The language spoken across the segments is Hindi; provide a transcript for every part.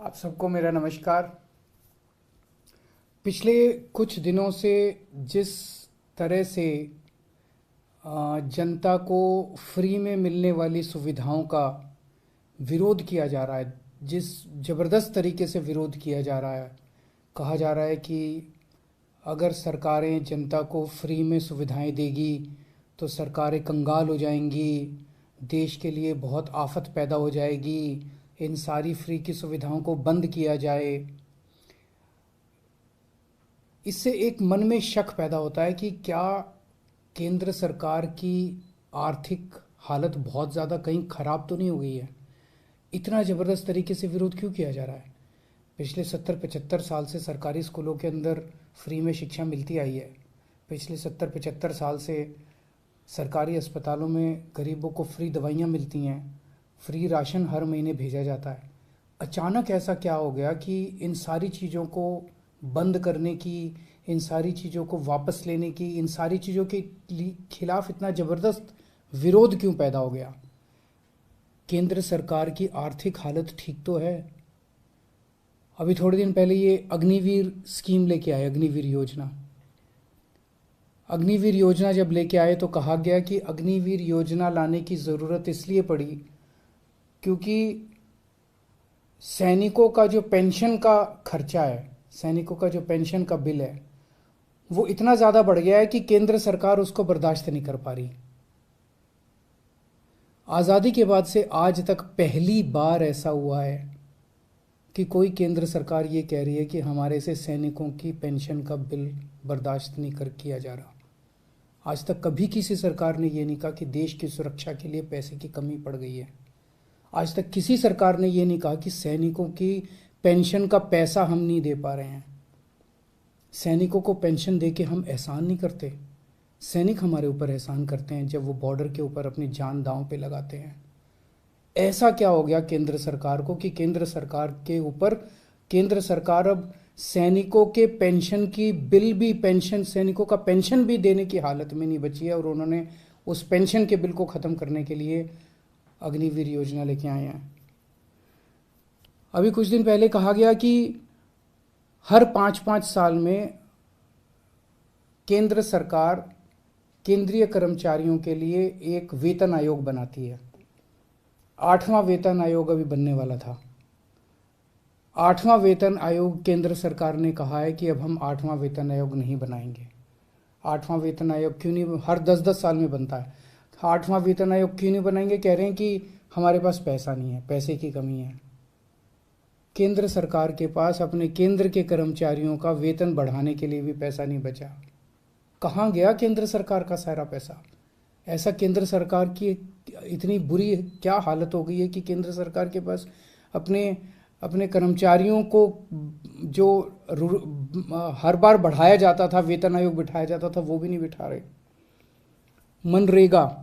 आप सबको मेरा नमस्कार। पिछले कुछ दिनों से जिस तरह से जनता को फ्री में मिलने वाली सुविधाओं का विरोध किया जा रहा है, जिस ज़बरदस्त तरीके से विरोध किया जा रहा है, कहा जा रहा है कि अगर सरकारें जनता को फ्री में सुविधाएं देगी तो सरकारें कंगाल हो जाएंगी, देश के लिए बहुत आफत पैदा हो जाएगी, इन सारी फ्री की सुविधाओं को बंद किया जाए। इससे एक मन में शक पैदा होता है कि क्या केंद्र सरकार की आर्थिक हालत बहुत ज़्यादा कहीं ख़राब तो नहीं हो गई है। इतना ज़बरदस्त तरीके से विरोध क्यों किया जा रहा है। पिछले 70-75 साल से सरकारी स्कूलों के अंदर फ्री में शिक्षा मिलती आई है। पिछले 70-75 साल से सरकारी अस्पतालों में गरीबों को फ्री दवाइयाँ मिलती हैं, फ्री राशन हर महीने भेजा जाता है। अचानक ऐसा क्या हो गया कि इन सारी चीज़ों को बंद करने की, इन सारी चीज़ों को वापस लेने की, इन सारी चीज़ों के खिलाफ इतना ज़बरदस्त विरोध क्यों पैदा हो गया। केंद्र सरकार की आर्थिक हालत ठीक तो है। अभी थोड़े दिन पहले ये अग्निवीर स्कीम लेके आए, अग्निवीर योजना। अग्निवीर योजना जब लेके आए तो कहा गया कि अग्निवीर योजना लाने की ज़रूरत इसलिए पड़ी क्योंकि सैनिकों का जो पेंशन का खर्चा है, सैनिकों का जो पेंशन का बिल है, वो इतना ज़्यादा बढ़ गया है कि केंद्र सरकार उसको बर्दाश्त नहीं कर पा रही। आज़ादी के बाद से आज तक पहली बार ऐसा हुआ है कि कोई केंद्र सरकार ये कह रही है कि हमारे से सैनिकों की पेंशन का बिल बर्दाश्त नहीं कर किया जा रहा। आज तक कभी किसी सरकार ने ये नहीं कहा कि देश की सुरक्षा के लिए पैसे की कमी पड़ गई है। आज तक किसी सरकार ने ये नहीं कहा कि सैनिकों की पेंशन का पैसा हम नहीं दे पा रहे हैं। सैनिकों को पेंशन दे के हम एहसान नहीं करते। सैनिक हमारे ऊपर एहसान करते हैं जब वो बॉर्डर के ऊपर अपनी जान दांव पे लगाते हैं। ऐसा क्या हो गया केंद्र सरकार को कि केंद्र सरकार के ऊपर केंद्र सरकार अब सैनिकों के पेंशन की बिल भी, पेंशन, सैनिकों का पेंशन भी देने की हालत में नहीं बची है और उन्होंने उस पेंशन के बिल को ख़त्म करने के लिए अग्निवीर योजना लेके आए हैं। अभी कुछ दिन पहले कहा गया कि हर 5-5 साल में केंद्र सरकार केंद्रीय कर्मचारियों के लिए एक वेतन आयोग बनाती है। 8वां वेतन आयोग अभी बनने वाला था। 8वां वेतन आयोग, केंद्र सरकार ने कहा है कि अब हम 8वां वेतन आयोग नहीं बनाएंगे। 8वां वेतन आयोग क्यों नहीं, हर 10-10 साल में बनता है। 8वां वेतन आयोग क्यों नहीं बनाएंगे, कह रहे हैं कि हमारे पास पैसा नहीं है, पैसे की कमी है। केंद्र सरकार के पास अपने केंद्र के कर्मचारियों का वेतन बढ़ाने के लिए भी पैसा नहीं बचा। कहाँ गया केंद्र सरकार का सारा पैसा। ऐसा केंद्र सरकार की इतनी बुरी क्या हालत हो गई है कि केंद्र सरकार के पास अपने अपने कर्मचारियों को जो हर बार बढ़ाया जाता था, वेतन आयोग बिठाया जाता था, वो भी नहीं बिठा रहे। मनरेगा,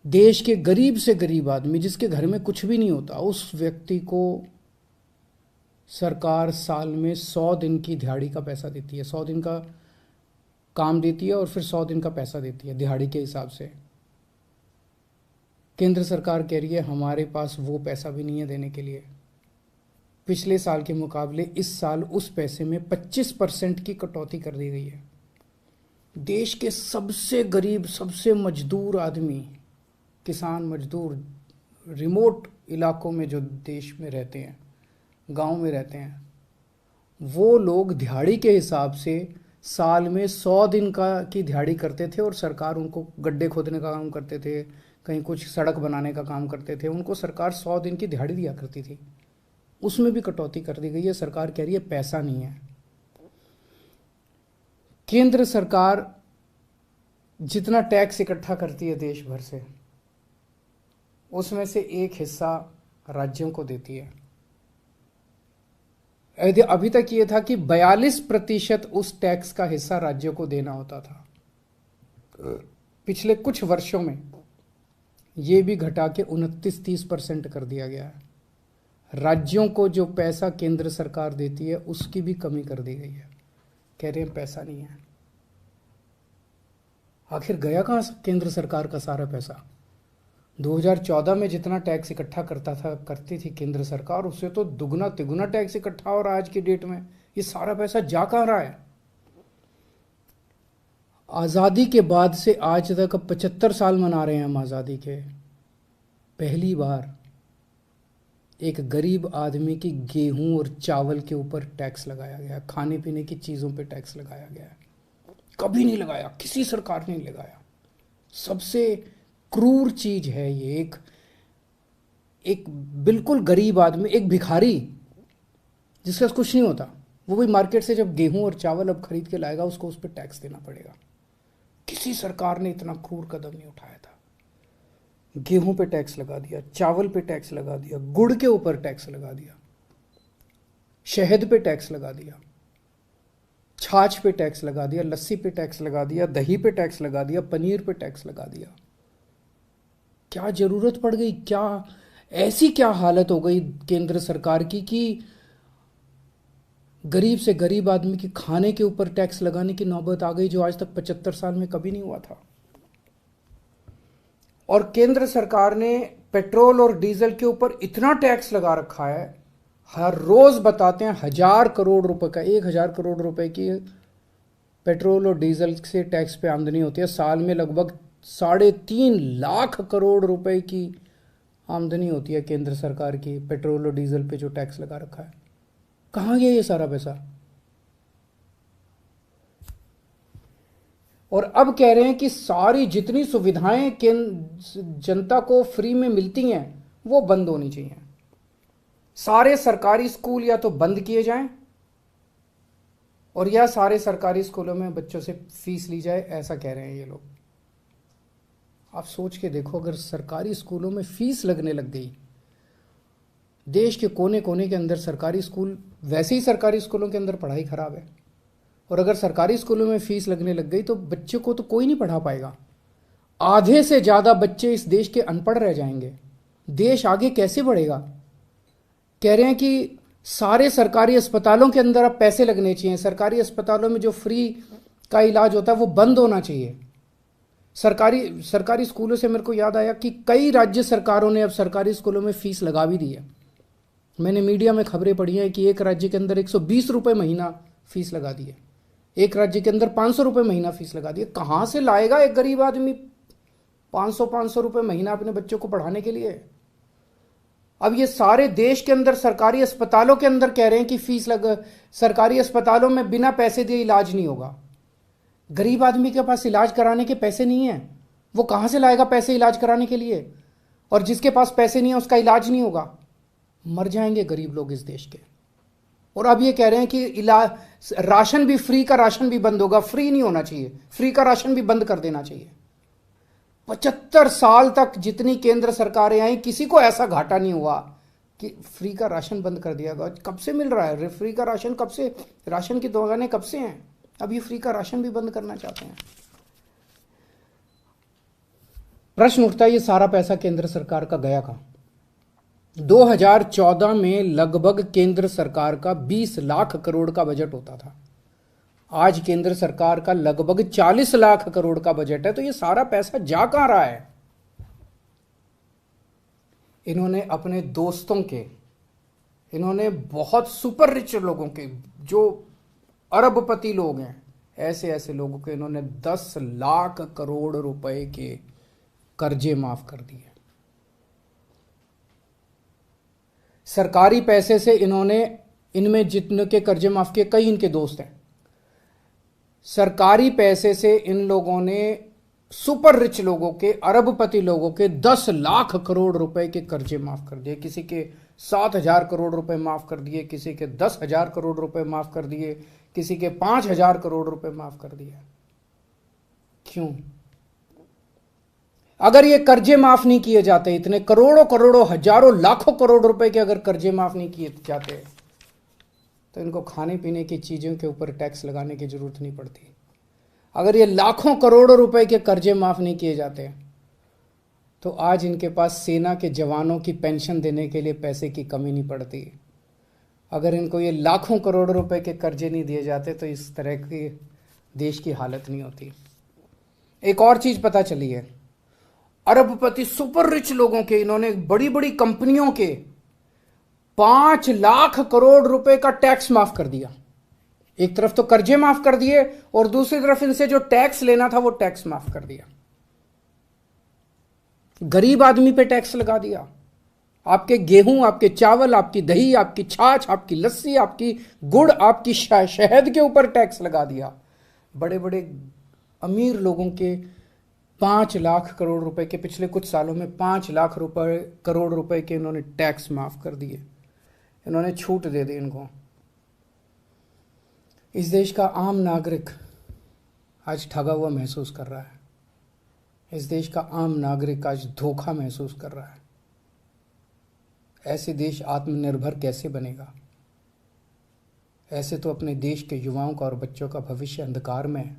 देश के गरीब से गरीब आदमी जिसके घर में कुछ भी नहीं होता, उस व्यक्ति को सरकार साल में 100 दिन की दिहाड़ी का पैसा देती है। 100 दिन का काम देती है और फिर 100 दिन का पैसा देती है दिहाड़ी के हिसाब से। केंद्र सरकार कह रही है हमारे पास वो पैसा भी नहीं है देने के लिए। पिछले साल के मुकाबले इस साल उस पैसे में 25% की कटौती कर दी गई है। देश के सबसे गरीब, सबसे मजदूर आदमी, किसान मजदूर, रिमोट इलाकों में जो देश में रहते हैं, गांव में रहते हैं, वो लोग दिहाड़ी के हिसाब से साल में 100 दिन की दिहाड़ी करते थे और सरकार उनको गड्ढे खोदने का काम करते थे, कहीं कुछ सड़क बनाने का काम करते थे, उनको सरकार 100 दिन की दिहाड़ी दिया करती थी। उसमें भी कटौती कर दी गई है। सरकार कह रही है पैसा नहीं है। केंद्र सरकार जितना टैक्स इकट्ठा करती है देश भर से, उसमें से एक हिस्सा राज्यों को देती है। अभी तक ये था कि 42% उस टैक्स का हिस्सा राज्यों को देना होता था। पिछले कुछ वर्षों में ये भी घटा के 29-30% कर दिया गया है। राज्यों को जो पैसा केंद्र सरकार देती है उसकी भी कमी कर दी गई है। कह रहे हैं पैसा नहीं है। आखिर गया कहाँ केंद्र सरकार का सारा पैसा। 2014 में जितना टैक्स इकट्ठा करती थी केंद्र सरकार, उससे तो दुगना तिगुना टैक्स इकट्ठा हो रहा है आज की डेट में। ये सारा पैसा जा कहाँ रहा है? आज़ादी के बाद से आज तक, अब 75 साल मना रहे हैं हम आज़ादी के, पहली बार एक गरीब आदमी की गेहूं और चावल के ऊपर टैक्स लगाया गया, खाने पीने की चीज़ों पे टैक्स लगाया गया है। कभी नहीं लगाया, किसी सरकार ने नहीं लगाया। सबसे क्रूर चीज है ये। एक बिल्कुल गरीब आदमी, एक भिखारी जिसका कुछ नहीं होता, वो भी मार्केट से जब गेहूं और चावल अब खरीद के लाएगा, उसको उस पर टैक्स देना पड़ेगा। किसी सरकार ने इतना क्रूर कदम नहीं उठाया था। गेहूं पे टैक्स लगा दिया, चावल पे टैक्स लगा दिया, गुड़ के ऊपर टैक्स लगा दिया, शहद पे टैक्स लगा दिया, छाछ पे टैक्स लगा दिया, लस्सी पे टैक्स लगा दिया, दही पे टैक्स लगा दिया, पनीर पे टैक्स लगा दिया। क्या जरूरत पड़ गई? क्या ऐसी क्या हालत हो गई केंद्र सरकार की कि गरीब से गरीब आदमी की खाने के ऊपर टैक्स लगाने की नौबत आ गई, जो आज तक 75 साल में कभी नहीं हुआ था। और केंद्र सरकार ने पेट्रोल और डीजल के ऊपर इतना टैक्स लगा रखा है, हर रोज बताते हैं 1000 करोड़ रुपए का, 1000 करोड़ रुपए की पेट्रोल और डीजल से टैक्स पे आमदनी होती है। साल में लगभग 3.5 लाख करोड़ रुपए की आमदनी होती है केंद्र सरकार की, पेट्रोल और डीजल पे जो टैक्स लगा रखा है। कहाँ गया ये सारा पैसा? और अब कह रहे हैं कि सारी जितनी सुविधाएं जनता को फ्री में मिलती हैं वो बंद होनी चाहिए। सारे सरकारी स्कूल या तो बंद किए जाएं, और या सारे सरकारी स्कूलों में बच्चों से फीस ली जाए, ऐसा कह रहे हैं ये लोग। आप सोच के देखो, अगर सरकारी स्कूलों में फीस लगने लग गई, देश के कोने कोने के अंदर सरकारी स्कूल, वैसे ही सरकारी स्कूलों के अंदर पढ़ाई खराब है, और अगर सरकारी स्कूलों में फीस लगने लग गई तो बच्चे को तो कोई नहीं पढ़ा पाएगा। आधे से ज्यादा बच्चे इस देश के अनपढ़ रह जाएंगे। देश आगे कैसे बढ़ेगा? कह रहे हैं कि सारे सरकारी अस्पतालों के अंदर अब पैसे लगने चाहिए। सरकारी अस्पतालों में जो फ्री का इलाज होता है वो बंद होना चाहिए। सरकारी स्कूलों से मेरे को याद आया कि कई राज्य सरकारों ने अब सरकारी स्कूलों में फीस लगा भी दी है। मैंने मीडिया में खबरें पढ़ी हैं कि एक राज्य के अंदर 120 रुपये महीना फीस लगा दी है, एक राज्य के अंदर 500 रुपये महीना फीस लगा दी है। कहाँ से लाएगा एक गरीब आदमी 500 रुपये महीना अपने बच्चों को पढ़ाने के लिए? अब ये सारे देश के अंदर सरकारी अस्पतालों के अंदर कह रहे हैं कि सरकारी अस्पतालों में बिना पैसे दिए इलाज नहीं होगा। गरीब आदमी के पास इलाज कराने के पैसे नहीं है, वो कहां से लाएगा पैसे इलाज कराने के लिए? और जिसके पास पैसे नहीं है उसका इलाज नहीं होगा। मर जाएंगे गरीब लोग इस देश के। और अब ये कह रहे हैं कि इलाज, राशन भी, फ्री का राशन भी बंद होगा। फ्री नहीं होना चाहिए, फ्री का राशन भी बंद कर देना चाहिए। 75 साल तक जितनी केंद्र सरकारें आई, किसी को ऐसा घाटा नहीं हुआ कि फ्री का राशन बंद कर दिया गया। कब से मिल रहा है फ्री का राशन? कब से राशन की दुकानें कब से हैं? अब ये फ्री का राशन भी बंद करना चाहते हैं। प्रश्न उठता है, ये सारा पैसा केंद्र सरकार का गया कहां? 2014 में लगभग केंद्र सरकार का 20 लाख करोड़ का बजट होता था। आज केंद्र सरकार का लगभग 40 लाख करोड़ का बजट है। तो ये सारा पैसा जा कहां रहा है? इन्होंने अपने दोस्तों के, इन्होंने बहुत सुपर रिच लोगों के, जो अरबपति लोग हैं, ऐसे ऐसे लोगों के इन्होंने 10 लाख करोड़ रुपए के कर्जे माफ कर दिए। सरकारी पैसे से इन्होंने, इनमें जितने के कर्जे माफ किए, कई इनके दोस्त हैं। सरकारी पैसे से इन लोगों ने सुपर रिच लोगों के, अरबपति लोगों के 10 लाख करोड़ रुपए के कर्जे माफ कर दिए। किसी के 7,000 करोड़ रुपए माफ कर दिए, किसी के 10,000 करोड़ रुपए माफ कर दिए, किसी के 5,000 करोड़ रुपए माफ कर दिए। क्यों? अगर ये कर्जे माफ नहीं किए जाते, इतने करोड़ों करोड़ों, हजारों लाखों करोड़ रुपए के अगर कर्जे माफ नहीं किए जाते, तो इनको खाने पीने की चीजों के ऊपर टैक्स लगाने की जरूरत नहीं पड़ती। अगर ये लाखों करोड़ों रुपए के कर्जे माफ नहीं किए जाते, तो आज इनके पास सेना के जवानों की पेंशन देने के लिए पैसे की कमी नहीं पड़ती। अगर इनको ये लाखों करोड़ रुपए के कर्जे नहीं दिए जाते, तो इस तरह की देश की हालत नहीं होती। एक और चीज पता चली है, अरबपति सुपर रिच लोगों के, इन्होंने बड़ी बड़ी कंपनियों के 5 लाख करोड़ रुपए का टैक्स माफ कर दिया। एक तरफ तो कर्जे माफ कर दिए और दूसरी तरफ इनसे जो टैक्स लेना था वो टैक्स माफ कर दिया। गरीब आदमी पे टैक्स लगा दिया। आपके गेहूं, आपके चावल, आपकी दही, आपकी छाछ, आपकी लस्सी, आपकी गुड़, आपकी शहद के ऊपर टैक्स लगा दिया। बड़े बड़े अमीर लोगों के 5 लाख करोड़ रुपए के, पिछले कुछ सालों में 5 लाख करोड़ रुपए के इन्होंने टैक्स माफ कर दिए। इन्होंने छूट दे दी इनको। इस देश का आम नागरिक आज ठगा हुआ महसूस कर रहा है। इस देश का आम नागरिक आज धोखा महसूस कर रहा है। ऐसे देश आत्मनिर्भर कैसे बनेगा? ऐसे तो अपने देश के युवाओं का और बच्चों का भविष्य अंधकार में है।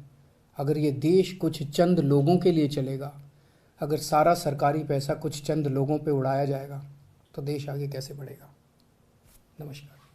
अगर ये देश कुछ चंद लोगों के लिए चलेगा, अगर सारा सरकारी पैसा कुछ चंद लोगों पे उड़ाया जाएगा, तो देश आगे कैसे बढ़ेगा? नमस्कार।